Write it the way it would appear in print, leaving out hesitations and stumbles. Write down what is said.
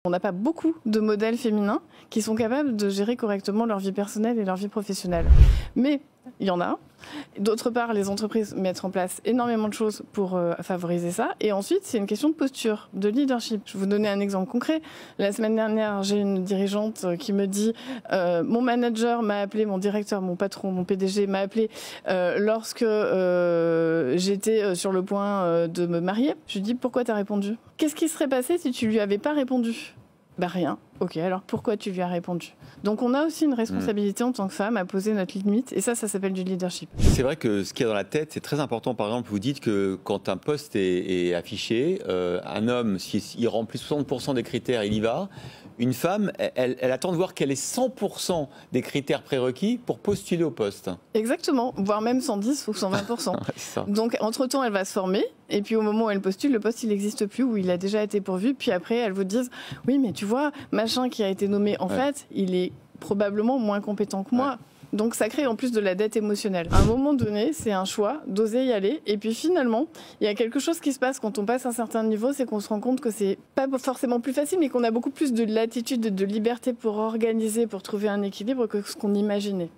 On n'a pas beaucoup de modèles féminins qui sont capables de gérer correctement leur vie personnelle et leur vie professionnelle. Mais il y en a. D'autre part, les entreprises mettent en place énormément de choses pour favoriser ça. Et ensuite, c'est une question de posture, de leadership. Je vais vous donner un exemple concret. La semaine dernière, j'ai une dirigeante qui me dit mon manager m'a appelé, mon directeur, mon patron, mon PDG m'a appelé lorsque j'étais sur le point de me marier. Je lui dis pourquoi tu as répondu ? Qu'est-ce qui serait passé si tu lui avais pas répondu ? Bah rien. Ok, alors pourquoi tu lui as répondu ? Donc on a aussi une responsabilité en tant que femme à poser notre limite, et ça s'appelle du leadership. C'est vrai que ce qu'il y a dans la tête, c'est très important. Par exemple, vous dites que quand un poste est affiché, un homme, s'il remplit 60% des critères, il y va. Une femme, elle attend de voir quel est 100% des critères prérequis pour postuler au poste. Exactement, voire même 110 ou 120%. Donc entre-temps, elle va se former, et puis au moment où elle postule, le poste il n'existe plus, ou il a déjà été pourvu, puis après elles vous disent « Oui, mais tu vois, machin qui a été nommé, en fait, il est probablement moins compétent que moi. » Donc ça crée en plus de la dette émotionnelle. À un moment donné, c'est un choix d'oser y aller. Et puis finalement, il y a quelque chose qui se passe quand on passe un certain niveau, c'est qu'on se rend compte que c'est pas forcément plus facile, mais qu'on a beaucoup plus de latitude, de liberté pour organiser, pour trouver un équilibre que ce qu'on imaginait.